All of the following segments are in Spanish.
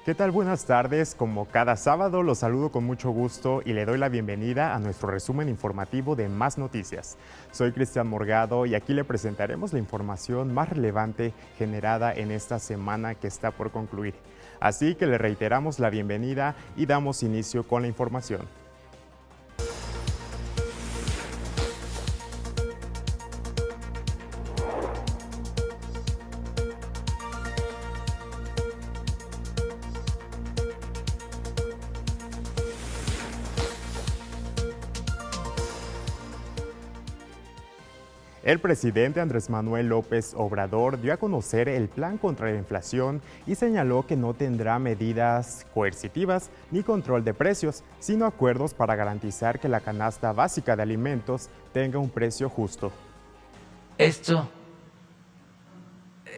¿Qué tal? Buenas tardes. Como cada sábado, los saludo con mucho gusto y le doy la bienvenida a nuestro resumen informativo de Más Noticias. Soy Cristian Morgado y aquí le presentaremos la información más relevante generada en esta semana que está por concluir. Así que le reiteramos la bienvenida y damos inicio con la información. El presidente Andrés Manuel López Obrador dio a conocer el plan contra la inflación y señaló que no tendrá medidas coercitivas ni control de precios, sino acuerdos para garantizar que la canasta básica de alimentos tenga un precio justo. Esto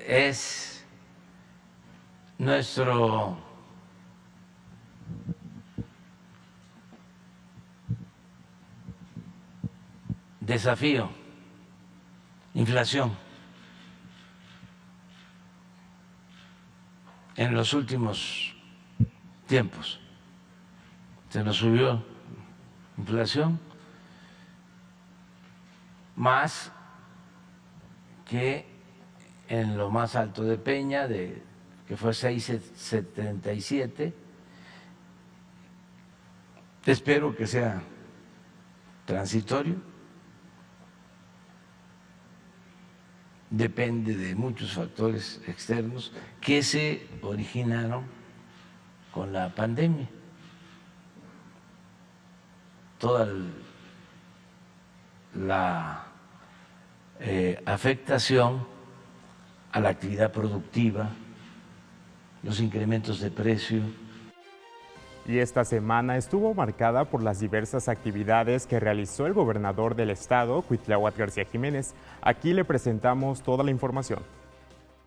es nuestro desafío. Inflación. En los últimos tiempos se nos subió inflación más que en lo más alto de Peña, que fue 6.77. Espero que sea transitorio. Depende de muchos factores externos que se originaron con la pandemia. Toda la afectación a la actividad productiva, los incrementos de precio. Y esta semana estuvo marcada por las diversas actividades que realizó el gobernador del estado, Cuitláhuac García Jiménez. Aquí le presentamos toda la información.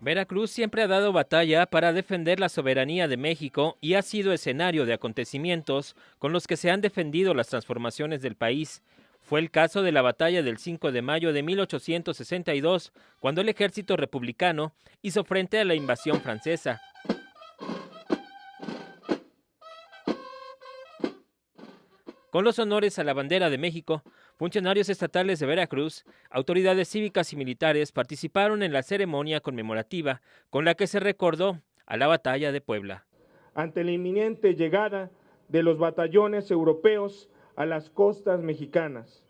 Veracruz siempre ha dado batalla para defender la soberanía de México y ha sido escenario de acontecimientos con los que se han defendido las transformaciones del país. Fue el caso de la batalla del 5 de mayo de 1862, cuando el ejército republicano hizo frente a la invasión francesa. Con los honores a la bandera de México, funcionarios estatales de Veracruz, autoridades cívicas y militares participaron en la ceremonia conmemorativa con la que se recordó a la batalla de Puebla. Ante la inminente llegada de los batallones europeos a las costas mexicanas,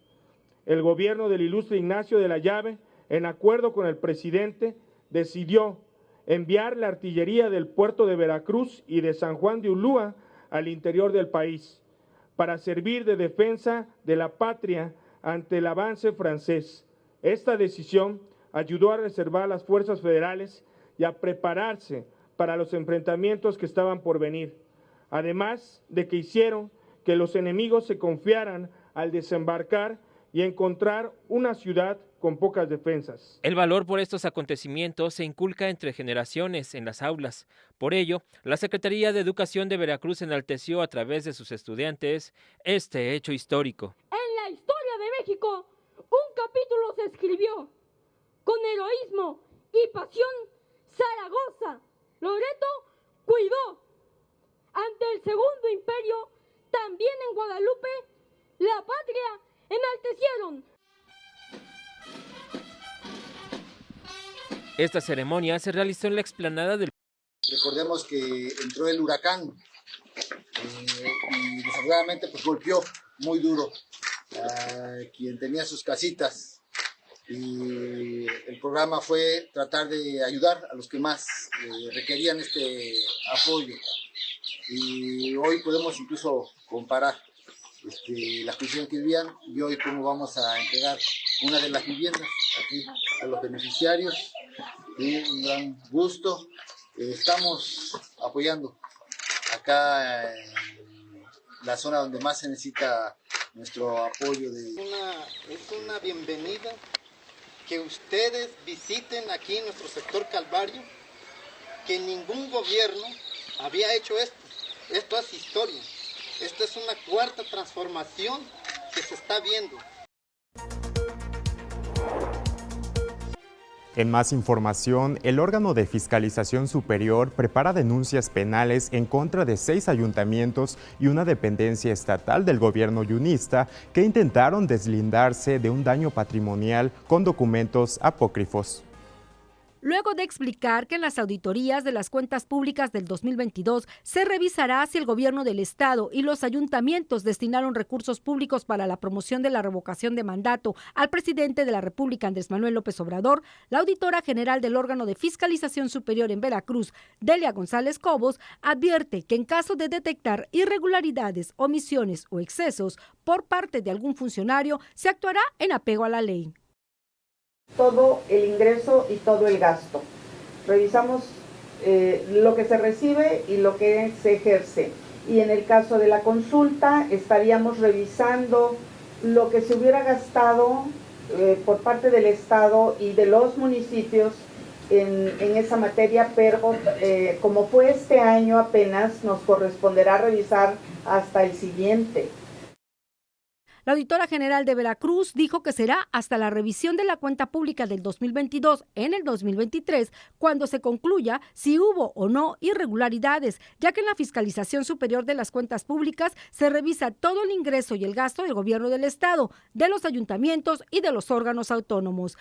el gobierno del ilustre Ignacio de la Llave, en acuerdo con el presidente, decidió enviar la artillería del puerto de Veracruz y de San Juan de Ulúa al interior del país, para servir de defensa de la patria ante el avance francés. Esta decisión ayudó a reservar las fuerzas federales y a prepararse para los enfrentamientos que estaban por venir, además de que hicieron que los enemigos se confiaran al desembarcar y encontrar una ciudad con pocas defensas. El valor por estos acontecimientos se inculca entre generaciones en las aulas. Por ello, la Secretaría de Educación de Veracruz enalteció a través de sus estudiantes este hecho histórico. En la historia de México, un capítulo se escribió. Con heroísmo y pasión, Zaragoza, Loreto, cuidó. Ante el Segundo Imperio, también en Guadalupe, la patria enaltecieron. Esta ceremonia se realizó en la explanada del... Recordemos que entró el huracán y desafortunadamente pues golpeó muy duro a quien tenía sus casitas, y el programa fue tratar de ayudar a los que más requerían este apoyo, y hoy podemos incluso comparar las condiciones que vivían y hoy cómo vamos a entregar una de las viviendas aquí a los beneficiarios. Y un gran gusto. Estamos apoyando acá en la zona donde más se necesita nuestro apoyo. Es una bienvenida que ustedes visiten aquí nuestro sector Calvario, que ningún gobierno había hecho esto. Esto es historia. Esto es una cuarta transformación que se está viendo. En más información, el órgano de fiscalización superior prepara denuncias penales en contra de 6 ayuntamientos y una dependencia estatal del gobierno yunista que intentaron deslindarse de un daño patrimonial con documentos apócrifos. Luego de explicar que en las auditorías de las cuentas públicas del 2022 se revisará si el gobierno del estado y los ayuntamientos destinaron recursos públicos para la promoción de la revocación de mandato al presidente de la República, Andrés Manuel López Obrador, la auditora general del órgano de fiscalización superior en Veracruz, Delia González Cobos, advierte que en caso de detectar irregularidades, omisiones o excesos por parte de algún funcionario, se actuará en apego a la ley. Todo el ingreso y todo el gasto. Revisamos lo que se recibe y lo que se ejerce. Y en el caso de la consulta estaríamos revisando lo que se hubiera gastado por parte del Estado y de los municipios en esa materia, pero como fue este año apenas, nos corresponderá revisar hasta el siguiente. La auditora general de Veracruz dijo que será hasta la revisión de la cuenta pública del 2022 en el 2023 cuando se concluya si hubo o no irregularidades, ya que en la fiscalización superior de las cuentas públicas se revisa todo el ingreso y el gasto del gobierno del estado, de los ayuntamientos y de los órganos autónomos.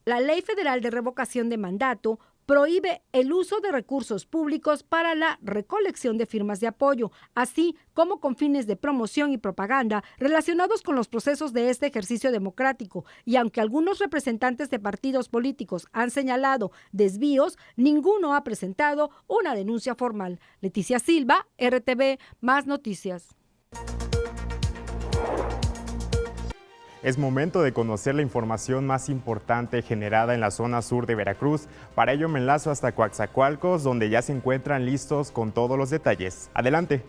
La Ley Federal de Revocación de Mandato prohíbe el uso de recursos públicos para la recolección de firmas de apoyo, así como con fines de promoción y propaganda relacionados con los procesos de este ejercicio democrático. Y aunque algunos representantes de partidos políticos han señalado desvíos, ninguno ha presentado una denuncia formal. Leticia Silva, RTV, Más Noticias. Es momento de conocer la información más importante generada en la zona sur de Veracruz. Para ello me enlazo hasta Coatzacoalcos, donde ya se encuentran listos con todos los detalles. Adelante.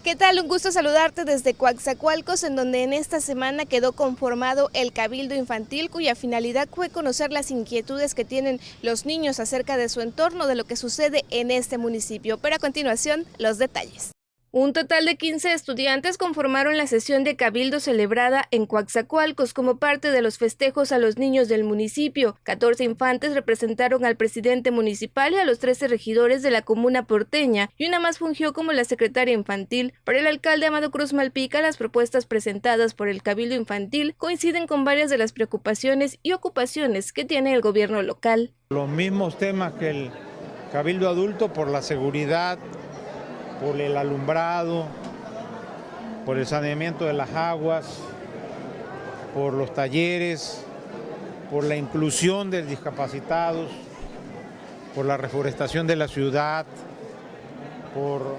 ¿Qué tal? Un gusto saludarte desde Coatzacoalcos, en donde en esta semana quedó conformado el Cabildo Infantil, cuya finalidad fue conocer las inquietudes que tienen los niños acerca de su entorno, de lo que sucede en este municipio. Pero a continuación, los detalles. Un total de 15 estudiantes conformaron la sesión de cabildo celebrada en Coatzacoalcos como parte de los festejos a los niños del municipio. 14 infantes representaron al presidente municipal y a los 13 regidores de la comuna porteña, y una más fungió como la secretaria infantil. Para el alcalde Amado Cruz Malpica, las propuestas presentadas por el cabildo infantil coinciden con varias de las preocupaciones y ocupaciones que tiene el gobierno local. Los mismos temas que el cabildo adulto, por la seguridad, por el alumbrado, por el saneamiento de las aguas, por los talleres, por la inclusión de discapacitados, por la reforestación de la ciudad, por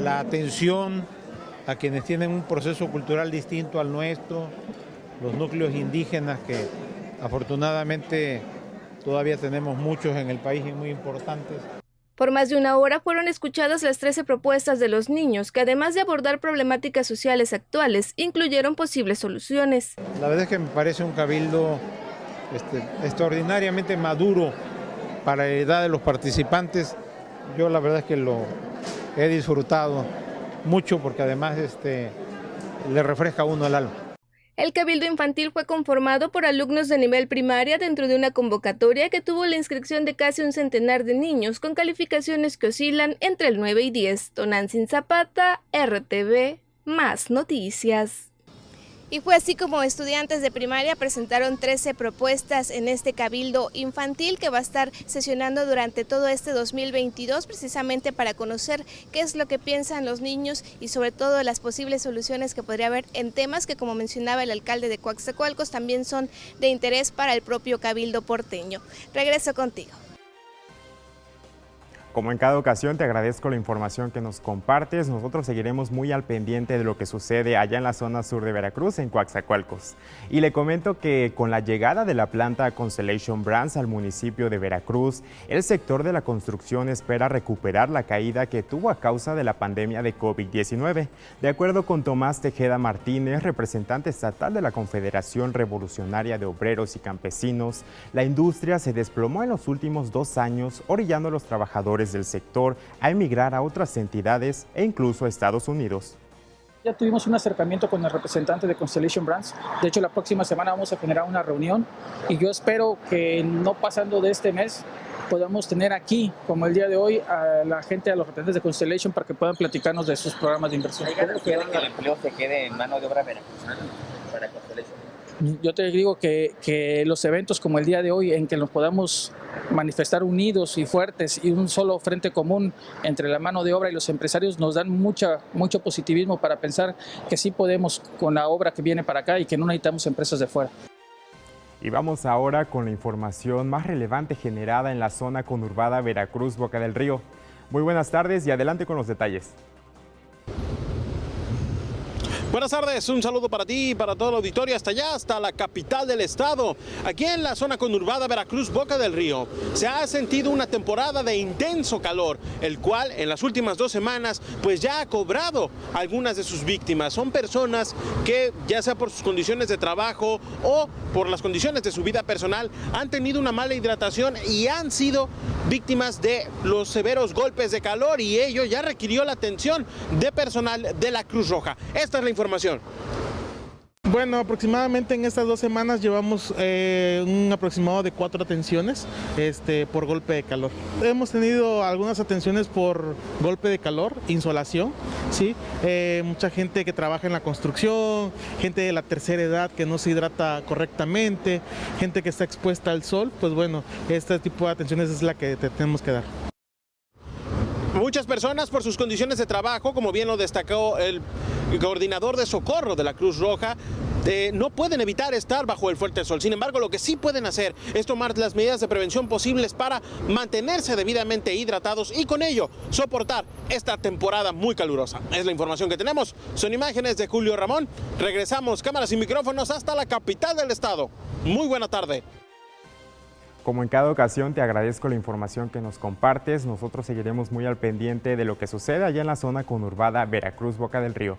la atención a quienes tienen un proceso cultural distinto al nuestro, los núcleos indígenas que afortunadamente todavía tenemos muchos en el país y muy importantes. Por más de una hora fueron escuchadas las 13 propuestas de los niños, que además de abordar problemáticas sociales actuales, incluyeron posibles soluciones. La verdad es que me parece un cabildo extraordinariamente maduro para la edad de los participantes. Yo la verdad es que lo he disfrutado mucho porque además le refresca a uno el alma. El cabildo infantil fue conformado por alumnos de nivel primaria dentro de una convocatoria que tuvo la inscripción de casi un centenar de niños con calificaciones que oscilan entre el 9 y 10. Tonantzin Zapata, RTV, Más Noticias. Y fue así como estudiantes de primaria presentaron 13 propuestas en este cabildo infantil que va a estar sesionando durante todo este 2022, precisamente para conocer qué es lo que piensan los niños y sobre todo las posibles soluciones que podría haber en temas que, como mencionaba el alcalde de Coatzacoalcos, también son de interés para el propio cabildo porteño. Regreso contigo. Como en cada ocasión, te agradezco la información que nos compartes. Nosotros seguiremos muy al pendiente de lo que sucede allá en la zona sur de Veracruz, en Coatzacoalcos. Y le comento que con la llegada de la planta Constellation Brands al municipio de Veracruz, el sector de la construcción espera recuperar la caída que tuvo a causa de la pandemia de COVID-19. De acuerdo con Tomás Tejeda Martínez, representante estatal de la Confederación Revolucionaria de Obreros y Campesinos, la industria se desplomó en los últimos 2 años, orillando a los trabajadores del sector a emigrar a otras entidades e incluso a Estados Unidos. Ya tuvimos un acercamiento con el representante de Constellation Brands. De hecho, la próxima semana vamos a generar una reunión y yo espero que no pasando de este mes podamos tener aquí, como el día de hoy, a la gente, a los representantes de Constellation para que puedan platicarnos de sus programas de inversión. ¿Hay garantía de que el empleo se quede en mano de obra veracruzana para Constellation? Yo te digo que los eventos como el día de hoy, en que nos podamos manifestar unidos y fuertes y un solo frente común entre la mano de obra y los empresarios, nos dan mucho positivismo para pensar que sí podemos con la obra que viene para acá y que no necesitamos empresas de fuera. Y vamos ahora con la información más relevante generada en la zona conurbada Veracruz, Boca del Río. Muy buenas tardes y adelante con los detalles. Buenas tardes, un saludo para ti y para todo el auditorio hasta allá, hasta la capital del estado. Aquí en la zona conurbada Veracruz, Boca del Río, se ha sentido una temporada de intenso calor, el cual en las últimas 2 semanas pues ya ha cobrado algunas de sus víctimas. Son personas que ya sea por sus condiciones de trabajo o por las condiciones de su vida personal han tenido una mala hidratación y han sido víctimas de los severos golpes de calor y ello ya requirió la atención de personal de la Cruz Roja. Esta es la información. Bueno, aproximadamente en estas 2 semanas llevamos un aproximado de 4 atenciones por golpe de calor. Hemos tenido algunas atenciones por golpe de calor, insolación, ¿sí? Mucha gente que trabaja en la construcción, gente de la tercera edad que no se hidrata correctamente, gente que está expuesta al sol, pues bueno, este tipo de atenciones es la que tenemos que dar. Muchas personas por sus condiciones de trabajo, como bien lo destacó el coordinador de socorro de la Cruz Roja, no pueden evitar estar bajo el fuerte sol. Sin embargo, lo que sí pueden hacer es tomar las medidas de prevención posibles para mantenerse debidamente hidratados y con ello soportar esta temporada muy calurosa. Es la información que tenemos. Son imágenes de Julio Ramón. Regresamos cámaras y micrófonos hasta la capital del estado. Muy buena tarde. Como en cada ocasión, te agradezco la información que nos compartes. Nosotros seguiremos muy al pendiente de lo que sucede allá en la zona conurbada Veracruz, Boca del Río.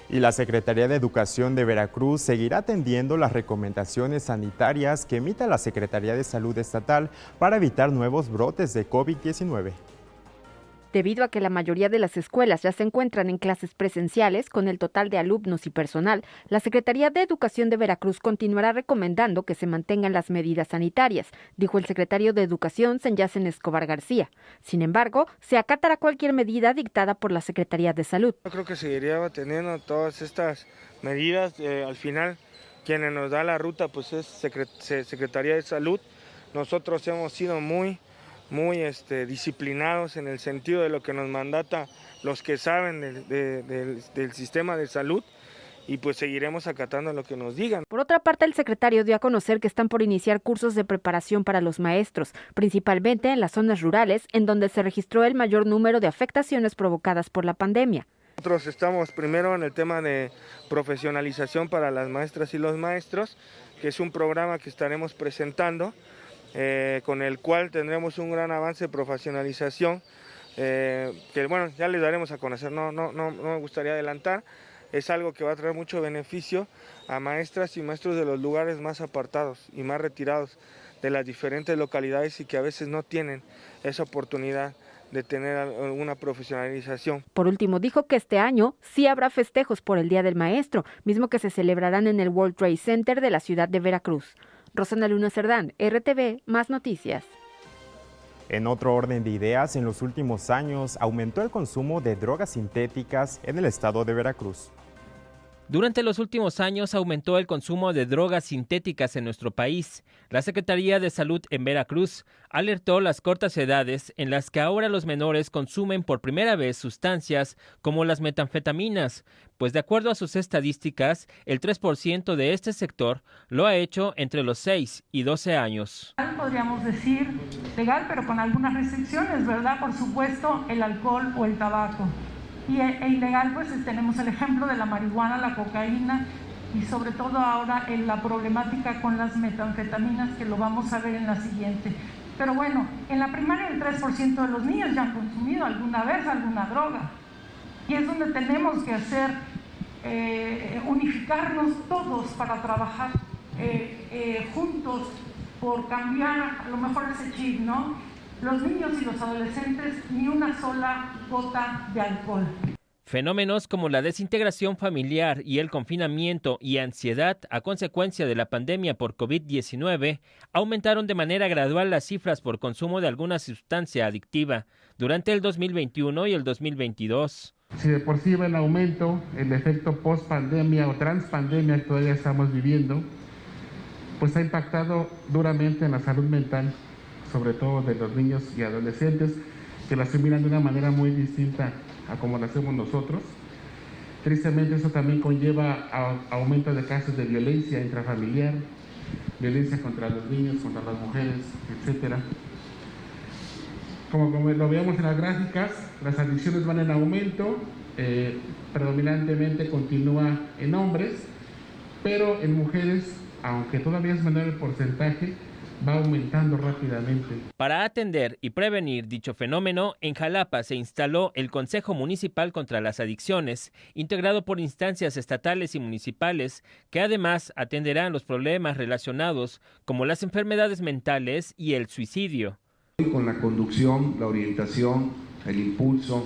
Y la Secretaría de Educación de Veracruz seguirá atendiendo las recomendaciones sanitarias que emita la Secretaría de Salud Estatal para evitar nuevos brotes de COVID-19. Debido a que la mayoría de las escuelas ya se encuentran en clases presenciales, con el total de alumnos y personal, la Secretaría de Educación de Veracruz continuará recomendando que se mantengan las medidas sanitarias, dijo el secretario de Educación, Senyacen Escobar García. Sin embargo, se acatará cualquier medida dictada por la Secretaría de Salud. Yo creo que seguiría teniendo todas estas medidas. Al final, quien nos da la ruta pues es Secretaría de Salud. Nosotros hemos sido muy disciplinados en el sentido de lo que nos mandata los que saben del sistema de salud y pues seguiremos acatando lo que nos digan. Por otra parte, el secretario dio a conocer que están por iniciar cursos de preparación para los maestros, principalmente en las zonas rurales, en donde se registró el mayor número de afectaciones provocadas por la pandemia. Nosotros estamos primero en el tema de profesionalización para las maestras y los maestros, que es un programa que estaremos presentando, con el cual tendremos un gran avance de profesionalización, que bueno, ya les daremos a conocer, no me gustaría adelantar. Es algo que va a traer mucho beneficio a maestras y maestros de los lugares más apartados y más retirados de las diferentes localidades y que a veces no tienen esa oportunidad de tener alguna profesionalización. Por último, dijo que este año sí habrá festejos por el Día del Maestro, mismo que se celebrarán en el World Trade Center de la ciudad de Veracruz. Rosana Luna Cerdán, RTV, Más Noticias. En otro orden de ideas, en los últimos años aumentó el consumo de drogas sintéticas en el estado de Veracruz. Durante los últimos años aumentó el consumo de drogas sintéticas en nuestro país. La Secretaría de Salud en Veracruz alertó las cortas edades en las que ahora los menores consumen por primera vez sustancias como las metanfetaminas, pues de acuerdo a sus estadísticas, el 3% de este sector lo ha hecho entre los 6 y 12 años. Podríamos decir legal, pero con algunas restricciones, ¿verdad? Por supuesto, el alcohol o el tabaco. E ilegal, pues tenemos el ejemplo de la marihuana, la cocaína y sobre todo ahora en la problemática con las metanfetaminas, que lo vamos a ver en la siguiente. Pero bueno, en la primaria el 3% de los niños ya han consumido alguna vez alguna droga. Y es donde tenemos que hacer, unificarnos todos para trabajar juntos por cambiar a lo mejor ese chip, ¿no? los niños y los adolescentes ni una sola gota de alcohol. Fenómenos como la desintegración familiar y el confinamiento y ansiedad a consecuencia de la pandemia por COVID-19 aumentaron de manera gradual las cifras por consumo de alguna sustancia adictiva durante el 2021 y el 2022. Si de por sí va en aumento el efecto post-pandemia o transpandemia que todavía estamos viviendo, pues ha impactado duramente en la salud mental, sobre todo de los niños y adolescentes, que la asimilan de una manera muy distinta a como lo hacemos nosotros. Tristemente eso también conlleva aumento de casos de violencia intrafamiliar, violencia contra los niños, contra las mujeres, etc. Como lo veamos en las gráficas, las adicciones van en aumento, predominantemente continúa en hombres, pero en mujeres, aunque todavía es menor el porcentaje, va aumentando rápidamente. Para atender y prevenir dicho fenómeno, en Jalapa se instaló el Consejo Municipal contra las Adicciones, integrado por instancias estatales y municipales, que además atenderán los problemas relacionados como las enfermedades mentales y el suicidio. Con la conducción, la orientación, el impulso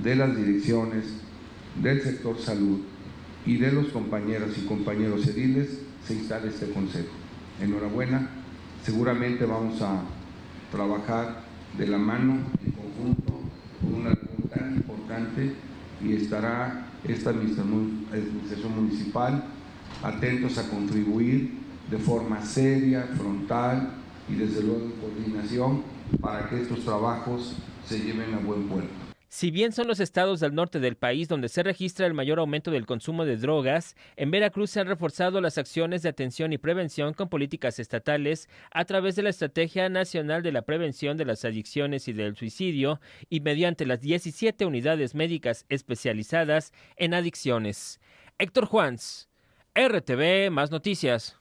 de las direcciones, del sector salud y de los compañeras y compañeros ediles, se instala este consejo. Enhorabuena. Seguramente vamos a trabajar de la mano, en conjunto, con una labor tan importante, y estará esta administración municipal atentos a contribuir de forma seria, frontal y desde luego en coordinación para que estos trabajos se lleven a buen puerto. Si bien son los estados del norte del país donde se registra el mayor aumento del consumo de drogas, en Veracruz se han reforzado las acciones de atención y prevención con políticas estatales a través de la Estrategia Nacional de la Prevención de las Adicciones y del Suicidio y mediante las 17 unidades médicas especializadas en adicciones. Héctor Juans, RTV Más Noticias.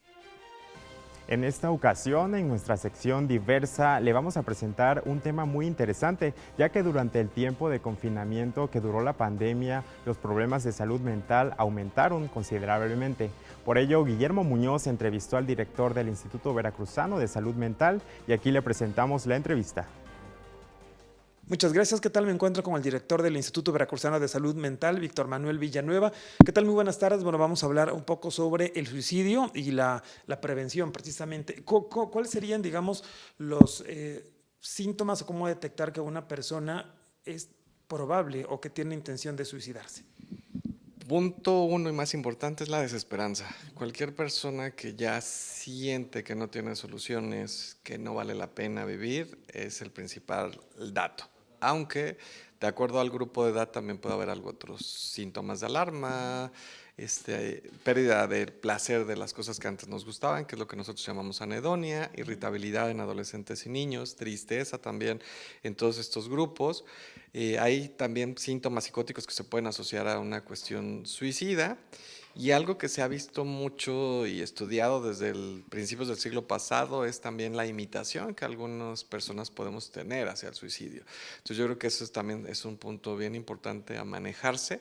En esta ocasión, en nuestra sección diversa, le vamos a presentar un tema muy interesante, ya que durante el tiempo de confinamiento que duró la pandemia, los problemas de salud mental aumentaron considerablemente. Por ello, Guillermo Muñoz entrevistó al director del Instituto Veracruzano de Salud Mental y aquí le presentamos la entrevista. Muchas gracias. ¿Qué tal? Me encuentro con el director del Instituto Veracruzano de Salud Mental, Víctor Manuel Villanueva. ¿Qué tal? Muy buenas tardes. Bueno, vamos a hablar un poco sobre el suicidio y la prevención, precisamente. ¿Cuáles serían, digamos, los síntomas o cómo detectar que una persona es probable o que tiene intención de suicidarse? Punto uno y más importante es la desesperanza. Cualquier persona que ya siente que no tiene soluciones, que no vale la pena vivir, es el principal dato. Aunque, de acuerdo al grupo de edad, también puede haber otros síntomas de alarma, pérdida del placer de las cosas que antes nos gustaban, que es lo que nosotros llamamos anedonia, irritabilidad en adolescentes y niños, tristeza también en todos estos grupos. Hay también síntomas psicóticos que se pueden asociar a una cuestión suicida. Y algo que se ha visto mucho y estudiado desde principios del siglo pasado es también la imitación que algunas personas podemos tener hacia el suicidio. Entonces yo creo que eso también es un punto bien importante a manejarse,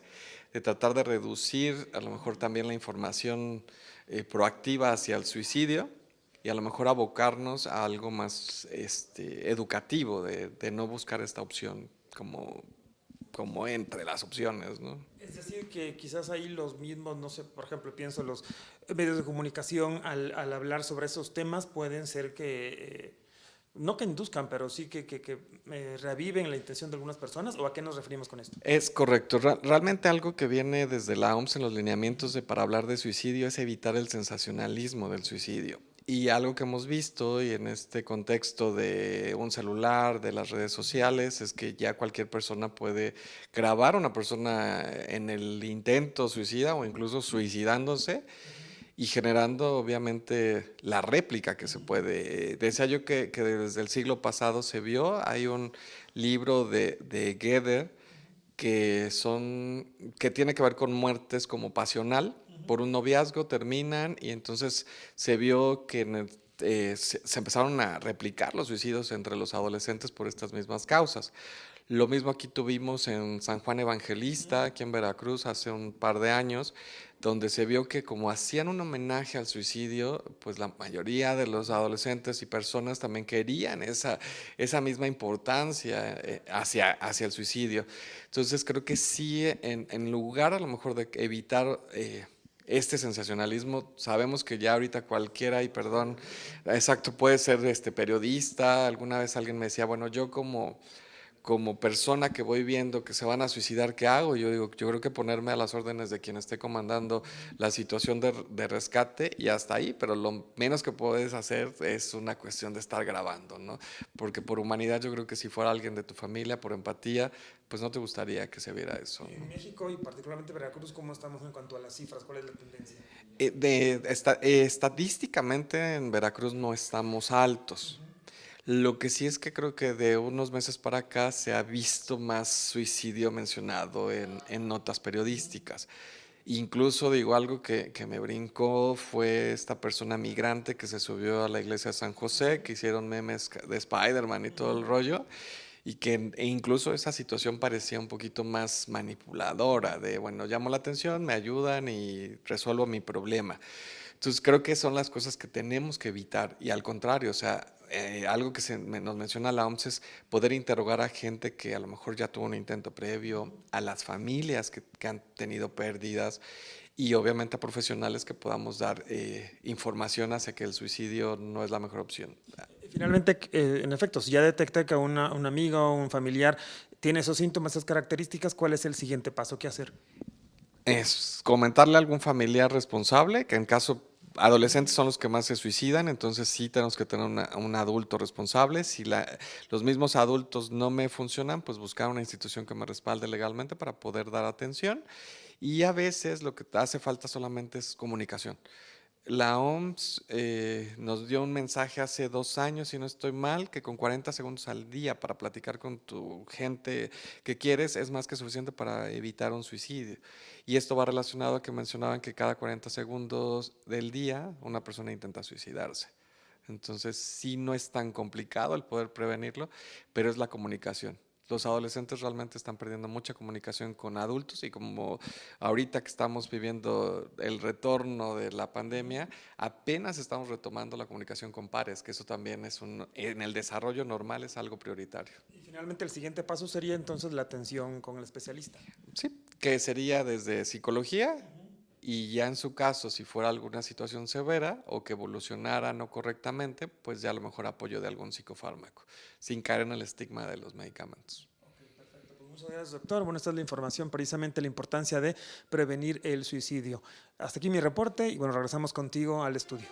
de tratar de reducir a lo mejor también la información proactiva hacia el suicidio y a lo mejor abocarnos a algo más educativo, de no buscar esta opción como entre las opciones, ¿no? Es decir, que quizás ahí los mismos, no sé, por ejemplo, pienso los medios de comunicación al hablar sobre esos temas pueden ser que, no que induzcan, pero sí que reviven la intención de algunas personas, ¿o a qué nos referimos con esto? Es correcto. Realmente algo que viene desde la OMS en los lineamientos para hablar de suicidio es evitar el sensacionalismo del suicidio. Y algo que hemos visto, y en este contexto de un celular, de las redes sociales, es que ya cualquier persona puede grabar a una persona en el intento suicida o incluso suicidándose y generando obviamente la réplica que se puede. Decía yo que desde el siglo pasado se vio, hay un libro de Geder que tiene que ver con muertes como pasional. Por un noviazgo terminan y entonces se vio que se empezaron a replicar los suicidios entre los adolescentes por estas mismas causas. Lo mismo aquí tuvimos en San Juan Evangelista, aquí en Veracruz, hace un par de años, donde se vio que como hacían un homenaje al suicidio, pues la mayoría de los adolescentes y personas también querían esa misma importancia hacia el suicidio. Entonces creo que sí, en lugar a lo mejor de evitar este sensacionalismo, sabemos que ya ahorita cualquiera, y perdón, exacto, puede ser periodista. Alguna vez alguien me decía, bueno, yo como persona que voy viendo que se van a suicidar, ¿qué hago? Yo digo, yo creo que ponerme a las órdenes de quien esté comandando la situación de rescate y hasta ahí, pero lo menos que puedes hacer es una cuestión de estar grabando, ¿no? Porque por humanidad yo creo que si fuera alguien de tu familia, por empatía, pues no te gustaría que se viera eso, ¿no? En México y particularmente Veracruz, ¿cómo estamos en cuanto a las cifras? ¿Cuál es la tendencia? Estadísticamente en Veracruz no estamos altos. Lo que sí es que creo que de unos meses para acá se ha visto más suicidio mencionado en notas periodísticas. Incluso digo algo que me brincó fue esta persona migrante que se subió a la iglesia de San José, que hicieron memes de Spider-Man y todo el rollo, y que incluso esa situación parecía un poquito más manipuladora, de bueno, llamo la atención, me ayudan y resuelvo mi problema. Entonces creo que son las cosas que tenemos que evitar, y al contrario, o sea, algo que nos menciona la OMS es poder interrogar a gente que a lo mejor ya tuvo un intento previo, a las familias que han tenido pérdidas, y obviamente a profesionales que podamos dar información hacia que el suicidio no es la mejor opción. Finalmente, en efecto, si ya detecta que un amigo o un familiar tiene esos síntomas, esas características, ¿cuál es el siguiente paso? ¿Qué hacer? Es comentarle a algún familiar responsable, que en caso adolescentes son los que más se suicidan, entonces sí tenemos que tener un adulto responsable. Si los mismos adultos no me funcionan, pues buscar una institución que me respalde legalmente para poder dar atención. Y a veces lo que hace falta solamente es comunicación. La OMS nos dio un mensaje hace 2 años, si no estoy mal, que con 40 segundos al día para platicar con tu gente que quieres es más que suficiente para evitar un suicidio. Y esto va relacionado a que mencionaban que cada 40 segundos del día una persona intenta suicidarse. Entonces sí, no es tan complicado el poder prevenirlo, pero es la comunicación. Los adolescentes realmente están perdiendo mucha comunicación con adultos, y como ahorita que estamos viviendo el retorno de la pandemia, apenas estamos retomando la comunicación con pares, que eso también es en el desarrollo normal es algo prioritario. Y finalmente el siguiente paso sería entonces la atención con el especialista. Sí, que sería desde psicología, y ya en su caso, si fuera alguna situación severa o que evolucionara no correctamente, pues ya a lo mejor apoyo de algún psicofármaco, sin caer en el estigma de los medicamentos. Perfecto. Pues muchas gracias, doctor. Bueno, esta es la información, precisamente la importancia de prevenir el suicidio. Hasta aquí mi reporte y bueno, regresamos contigo al estudio.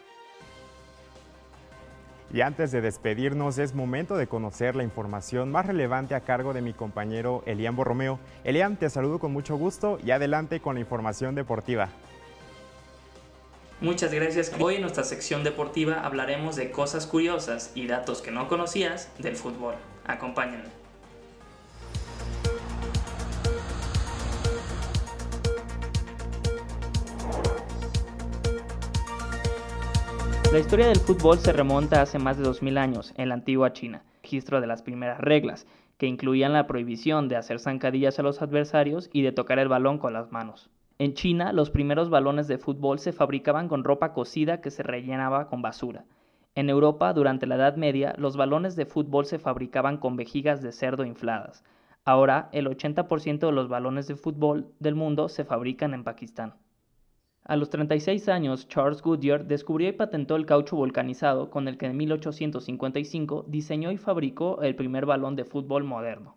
Y antes de despedirnos, es momento de conocer la información más relevante a cargo de mi compañero Elian Borromeo. Elian, te saludo con mucho gusto y adelante con la información deportiva. Muchas gracias. Hoy en nuestra sección deportiva hablaremos de cosas curiosas y datos que no conocías del fútbol. Acompáñenme. La historia del fútbol se remonta a hace más de 2000 años, en la antigua China. Registro de las primeras reglas, que incluían la prohibición de hacer zancadillas a los adversarios y de tocar el balón con las manos. En China, los primeros balones de fútbol se fabricaban con ropa cocida que se rellenaba con basura. En Europa, durante la Edad Media, los balones de fútbol se fabricaban con vejigas de cerdo infladas. Ahora, el 80% de los balones de fútbol del mundo se fabrican en Pakistán. A los 36 años, Charles Goodyear descubrió y patentó el caucho vulcanizado, con el que en 1855 diseñó y fabricó el primer balón de fútbol moderno.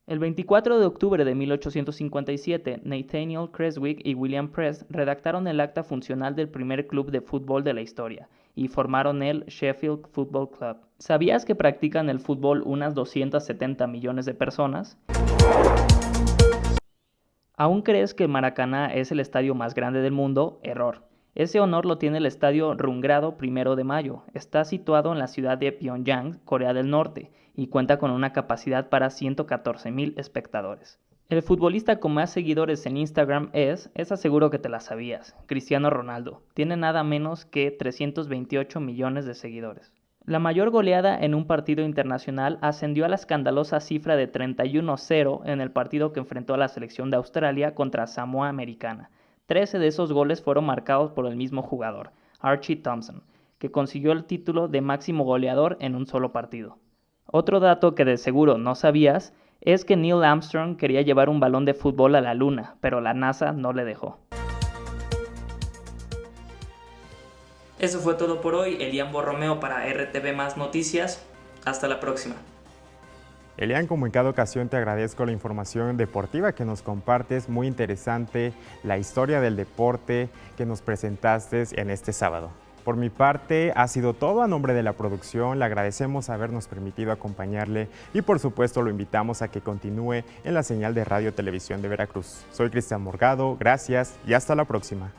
El 24 de octubre de 1857, Nathaniel Creswick y William Press redactaron el acta funcional del primer club de fútbol de la historia y formaron el Sheffield Football Club. ¿Sabías que practican el fútbol unas 270 millones de personas? ¿Aún crees que Maracaná es el estadio más grande del mundo? Error. Ese honor lo tiene el estadio Rungrado 1 de Mayo. Está situado en la ciudad de Pyongyang, Corea del Norte, y cuenta con una capacidad para 114,000 espectadores. El futbolista con más seguidores en Instagram es seguro que te la sabías, Cristiano Ronaldo. Tiene nada menos que 328 millones de seguidores. La mayor goleada en un partido internacional ascendió a la escandalosa cifra de 31-0 en el partido que enfrentó a la selección de Australia contra Samoa Americana. 13 de esos goles fueron marcados por el mismo jugador, Archie Thompson, que consiguió el título de máximo goleador en un solo partido. Otro dato que de seguro no sabías es que Neil Armstrong quería llevar un balón de fútbol a la Luna, pero la NASA no le dejó. Eso fue todo por hoy. Elian Borromeo para RTV Más Noticias. Hasta la próxima. Elian, como en cada ocasión te agradezco la información deportiva que nos compartes, muy interesante la historia del deporte que nos presentaste en este sábado. Por mi parte ha sido todo. A nombre de la producción le agradecemos habernos permitido acompañarle y por supuesto lo invitamos a que continúe en la señal de Radio Televisión de Veracruz. Soy Cristian Morgado, gracias y hasta la próxima.